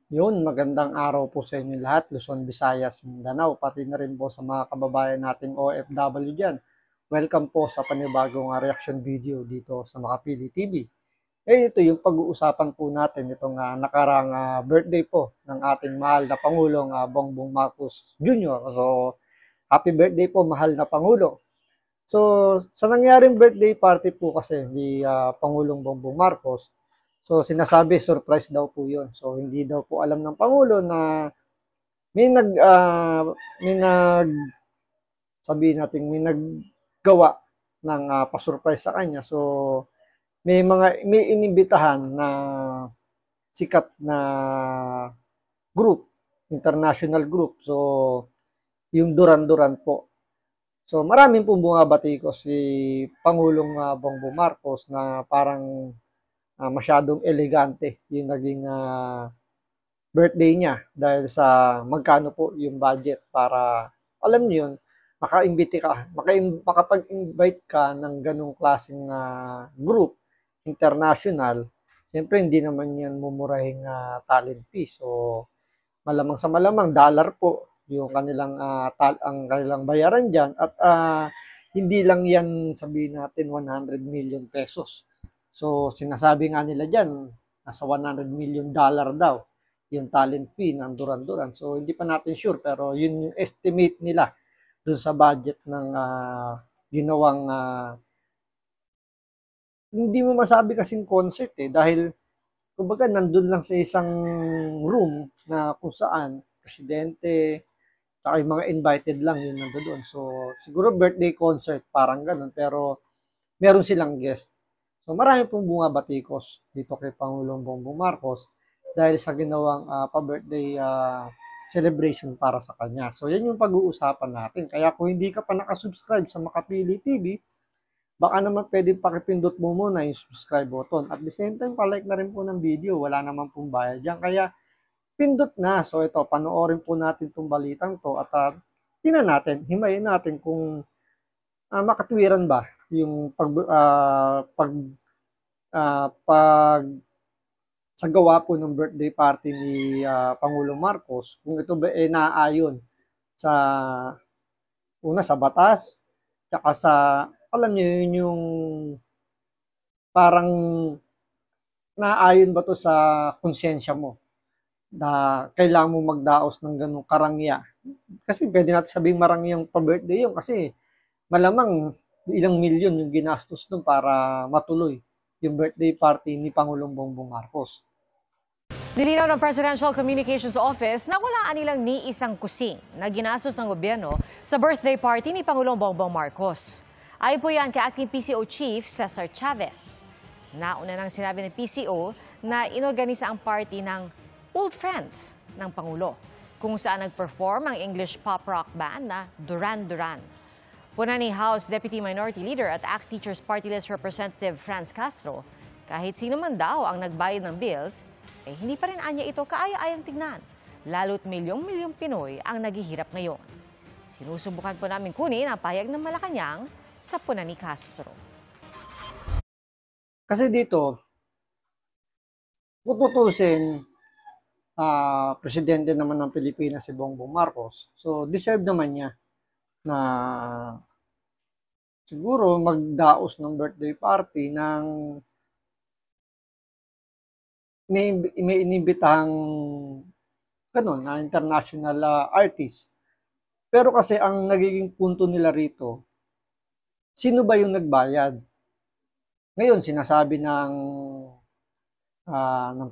Yun, magandang araw po sa inyo lahat, Luzon, Visayas, Mindanao, pati na rin po sa mga kababayan nating OFW dyan. Welcome po sa panibagong reaction video dito sa Makapili TV. Ito yung pag-uusapan po natin itong nakarang birthday po ng ating mahal na Pangulong Bongbong Marcos Jr. So, happy birthday po mahal na Pangulo. So, sa nangyaring birthday party po kasi ni Pangulong Bongbong Marcos, so sinasabi surprise daw po 'yon. So hindi daw po alam ng pangulo na may nag sabihin natin may naggawa ng pa-surprise sa kanya. So may inimbitahan na sikat na group, international group. So yung Duran Duran po. So maraming pong bumabati ko si Pangulong Bongbong Marcos na parang masyadong elegante yung naging birthday niya dahil sa magkano po yung budget para alam niyo yun, makapag-invite ka ng ganong klaseng group international. Siyempre hindi naman yan mumurahing talent fee. So malamang sa malamang dollar po yung kanilang ang kanilang bayaran diyan at hindi lang yan sabihin natin 100 million pesos. So, sinasabi nga nila dyan, nasa $100 million daw yung talent fee ng Duran Duran. So, hindi pa natin sure pero yun yung estimate nila dun sa budget ng ginawang hindi mo masabi kasing concert dahil kumbaga nandun lang sa isang room na kung saan presidente, saka yung mga invited lang yun nandoon. So, siguro birthday concert, parang ganun. Pero, meron silang guest. So marami pong bumabatikos dito kay Pangulong Bongbong Marcos dahil sa ginawang pa-birthday celebration para sa kanya. So yan yung pag-uusapan natin. Kaya kung hindi ka pa nakasubscribe sa Makapili TV, baka naman pwedeng pakipindot mo muna yung subscribe button. At the same time, palike na rin po ng video. Wala naman pong bayad dyan. Kaya pindot na. So ito, panoorin po natin itong balitang to at tingnan natin, himayin natin kung makatwiran ba yung pag sa gawa po ng birthday party ni Pangulong Marcos, kung ito ba naaayon sa una sa batas, tsaka sa alam niyo yun yung parang naaayon ba to sa konsensya mo na kailangan mo magdaos ng ganung karangya. Kasi pwede natin sabing marangyang pa-birthday yun kasi malamang ilang milyon yung ginastos dun para matuloy yung birthday party ni Pangulong Bongbong Marcos. Nilinaw ng Presidential Communications Office na wala nilang ni isang kusing na ginastos ng gobyerno sa birthday party ni Pangulong Bongbong Marcos. Ayon po yan kay Acting PCO Chief Cesar Chavez. Nauna nang sinabi ng PCO na inorganisa ang party ng old friends ng Pangulo, kung saan nag-perform ang English pop rock band na Duran Duran. Puna ni House Deputy Minority Leader at ACT Teachers Party List Representative Franz Castro, kahit sino man daw ang nagbayad ng bills, hindi pa rin anya ito kaaya-ayang tignan, lalo't milyong-milyong Pinoy ang naghihirap ngayon. Sinusubukan po namin kunin ang pahayag ng Malacanang sa puna ni Castro. Kasi dito, kung tutusin, presidente naman ng Pilipinas si Bongbong Marcos, so deserve naman niya na siguro magdaos ng birthday party ng may inibitahang ganun na international artist. Pero kasi ang nagiging punto nila rito, sino ba yung nagbayad? Ngayon sinasabi ng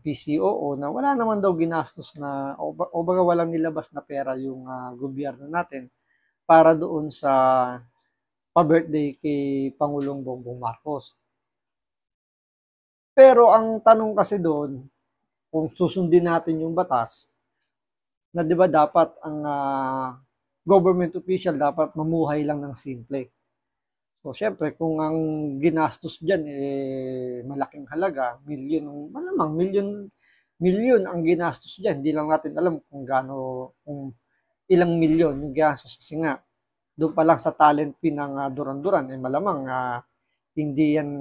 PCOO na wala naman daw ginastos na o baga walang nilabas na pera yung gobyerno natin para doon sa pa-birthday kay Pangulong Bongbong Marcos. Pero ang tanong kasi doon, kung susundin natin yung batas, na 'di ba dapat ang government official dapat mamuhay lang ng simple. So syempre kung ang ginastos diyan malaking halaga, milyon, malamang milyon ang ginastos diyan. Hindi lang natin alam kung kung ilang milyon yung ginastos kasi nga doon pa lang sa talent fee ng Duran Duran malamang hindi yan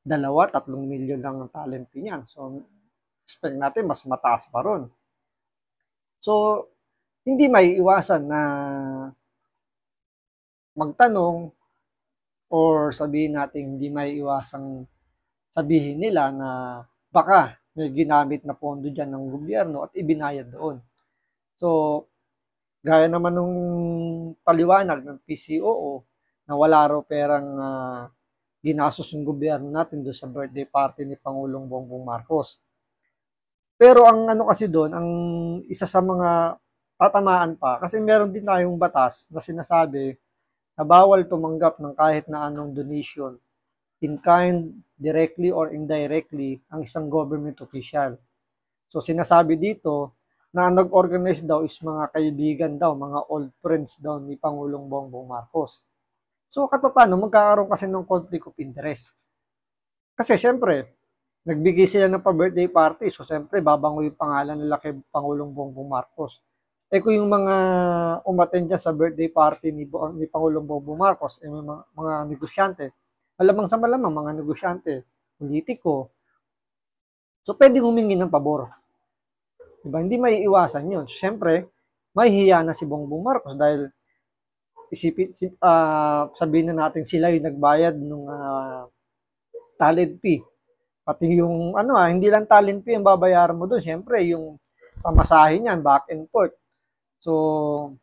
2-3 milyon lang ang talent fee niyan. So expect natin mas mataas pa ron. So, hindi may iwasan na magtanong or sabihin natin hindi may iwasang sabihin nila na baka may ginamit na pondo dyan ng gobyerno at ibinayad doon. So, gaya naman nung paliwanag ng PCOO na wala raw perang ginastos yung gobyerno natin doon sa birthday party ni Pangulong Bongbong Marcos. Pero ang ano kasi doon, ang isa sa mga tatamaan pa, kasi meron din tayong batas na sinasabi na bawal tumanggap ng kahit na anong donation in kind, directly or indirectly, ang isang government official. So sinasabi dito na ang nag-organize daw is mga kaibigan daw, mga old friends daw ni Pangulong Bongbong Marcos. So paano magkakaroon kasi ng conflict of interest? Kasi siyempre, nagbigay sila ng pa-birthday party, so siyempre babango yung pangalan nila kay Pangulong Bongbong Marcos. Eh kung yung mga umattend dyan sa birthday party ni Pangulong Bongbong Marcos, eh may mga negosyante, malamang sa malamang mga negosyante, politiko, so pwedeng humingi ng pabor. Diba? Hindi may iwasan yun. Siyempre, may hiya na si Bongbong Marcos dahil sabihin na natin sila yung nagbayad ng talent fee. Pati yung hindi lang talent fee ang babayaran mo doon. Siyempre, yung pamasahe niyan, back and forth. So,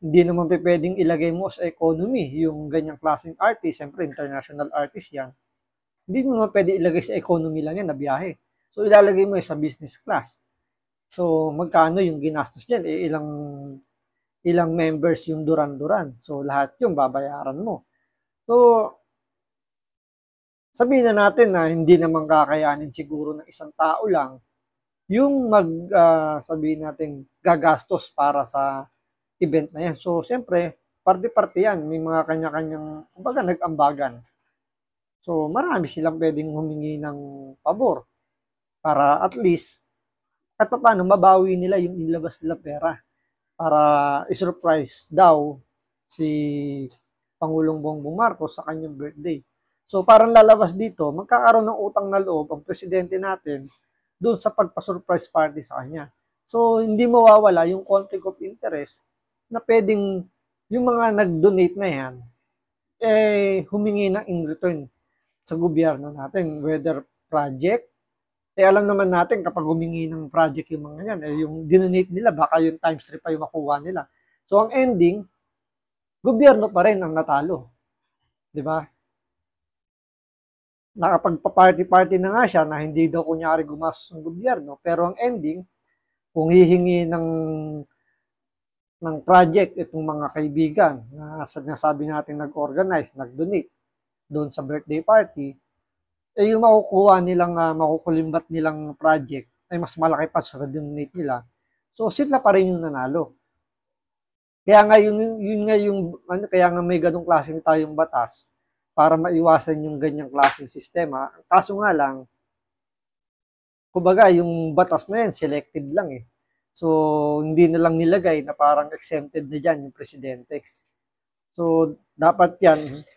hindi naman pwedeng ilagay mo sa economy yung ganyang klaseng artist. Siyempre, international artist yan. Hindi mo naman pwede ilagay sa economy lang yan na biyahe. So, ilalagay mo sa business class. So, magkano yung ginastos dyan? Eh, ilang members yung duran-duran. So, lahat yung babayaran mo. So, sabihin na natin na hindi naman kakayanin siguro ng isang tao lang yung sabihin natin gagastos para sa event na yan. So, siyempre, parte-parte yan. May mga kanya-kanyang, kumbaga, nag-ambagan. So, marami silang pwedeng humingi ng pabor para at least at paano mabawi nila yung inilabas nila pera para i-surprise daw si Pangulong Bongbong Marcos sa kanyang birthday. So parang lalabas dito, magkakaroon ng utang na loob ang presidente natin doon sa pagpa-surprise party sa kanya. So hindi mawawala yung conflict of interest na pwedeng yung mga nag-donate na yan humingi na in return sa gobyerno natin, whether project. Alam naman natin kapag humingi ng project yung mga yan, yung dinonate nila, baka yung times 3 pa yung makuha nila. So, ang ending, gobyerno pa rin ang natalo. Di ba? Nakapagpa-party-party na nga siya na hindi daw kunyari gumastos ng gobyerno, pero ang ending, kung hihingi ng project itong mga kaibigan na sinasabi natin nag-organize, nag-donate doon sa birthday party, yung makukuha nilang, makukulimbat nilang project ay mas malaki pa sa donate nila. So, sila pa rin yung nanalo. Kaya nga, kaya nga may ganong klaseng tayong batas para maiwasan yung ganyang klaseng sistema. Kaso nga lang, kumbaga, yung batas na yan, selective lang eh. So, hindi na lang nilagay na parang exempted na dyan yung presidente. So, dapat yan,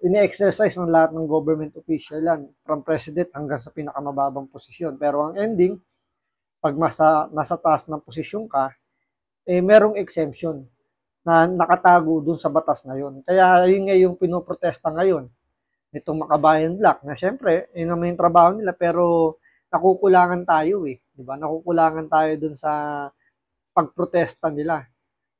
ini-exercise ng lahat ng government official yan, from president hanggang sa pinakamababang posisyon. Pero ang ending, pag nasa taas ng posisyon ka, merong exemption na nakatago dun sa batas na yun. Kaya yun nga yung pinoprotesta ngayon nitong Makabayan Black na syempre, yun naman yung trabaho nila pero nakukulangan tayo eh. Diba? Nakukulangan tayo dun sa pagprotesta nila.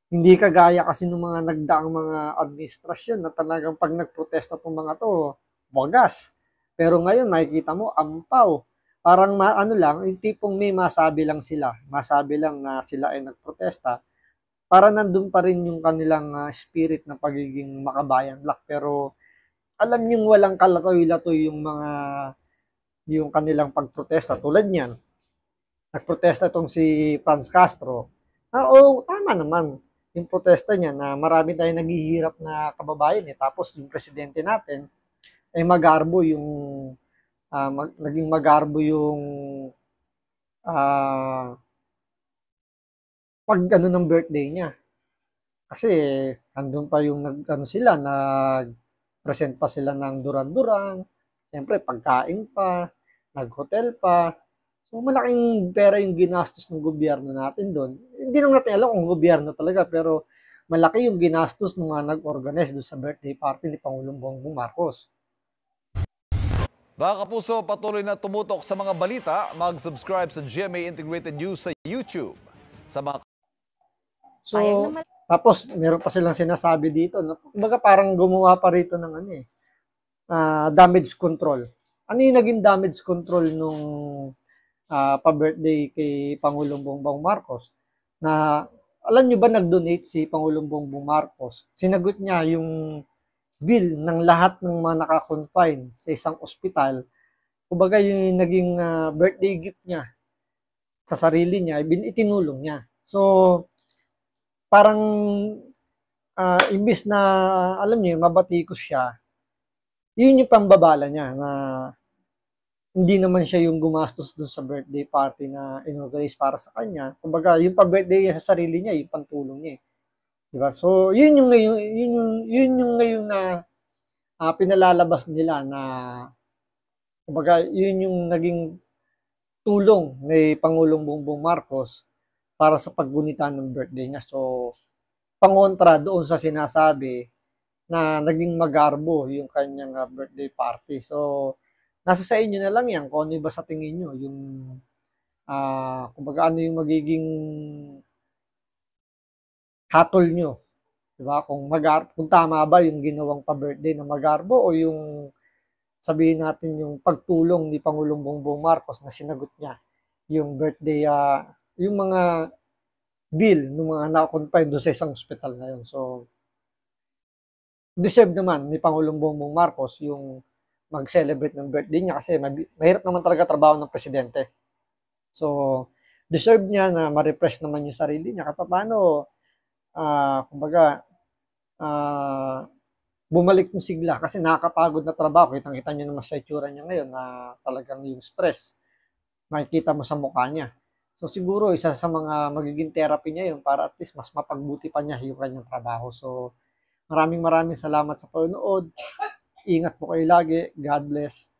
Hindi kagaya kasi ng mga nagdaang mga administrasyon na talagang pag nagprotesta itong mga to, wagas. Pero ngayon, makikita mo, ampaw. Parang lang, yung tipong may masabi lang sila. Masabi lang na sila ay nagprotesta. Para nandun pa rin yung kanilang spirit na pagiging Makabayan Black. Pero alam yung walang kalatoy-latoy yung kanilang pagprotesta. Tulad niyan, nagprotesta itong si Franz Castro. Tama naman yung protesta niya na marami tayong naghihirap na kababayan tapos yung presidente natin ay magarbo yung naging magarbo yung pag ng birthday niya. Kasi andun pa yung nag-present pa sila ng duran-duran, siyempre pagkain pa, nag-hotel pa. So So, malaking pera yung ginastos ng gobyerno natin doon. Hindi naman natin alam kung gobyerno talaga, pero malaki yung ginastos ng mga nag-organize doon sa birthday party ni Pangulong Bongbong Marcos. Mga kapuso, patuloy na tumutok sa mga balita. Mag-subscribe sa GMA Integrated News sa YouTube. Sa mga So, tapos meron pa silang sinasabi dito. Kumbaga parang gumawa pa rito ng damage control. Ano yung naging damage control nung pa-birthday kay Pangulong Bongbong Marcos? Na alam nyo ba nag-donate si Pangulong Bongbong Marcos? Sinagot niya yung bill ng lahat ng mga naka-confine sa isang ospital. Kumbaga yung naging birthday gift niya sa sarili niya, itinulong niya. So, parang imbis na, alam niyo, mabatikos siya, yun yung pambabala niya na hindi naman siya yung gumastos dun sa birthday party na inorganize para sa kanya. Kumbaga, yung pa-birthday niya sa sarili niya, yung pantulong niya. Diba? So, yun yung ngayon na pinalalabas nila na kumbaga, yun yung naging tulong ni Pangulong Bongbong Marcos para sa paggunita ng birthday niya. So, pangontra doon sa sinasabi na naging magarbo yung kanyang birthday party. So, nasa sa inyo na lang yan kung ano ba sa tingin nyo, yung kumbaga ano yung magiging hatol nyo. Diba? Kung tama ba yung ginawang pa-birthday na magarbo o yung sabihin natin yung pagtulong ni Pangulong Bongbong Marcos na sinagot niya yung birthday, yung mga bill ng mga nakakonfine doon sa isang hospital na yun. So, deserve naman ni Pangulong Bongbong Marcos yung mag-celebrate ng birthday niya kasi mahirap naman talaga trabaho ng presidente. So, deserve niya na ma-refresh naman yung sarili niya. Kapag paano, kumbaga, bumalik yung sigla kasi nakakapagod na trabaho. Kitang-kita nyo naman sa itsura niya ngayon na talagang yung stress, makikita mo sa mukha niya. So, siguro, isa sa mga magiging therapy niya yun para at least mas mapagbuti pa niya yung kanyang trabaho. So, maraming salamat sa panonood. Ingat po kayo lagi. God bless.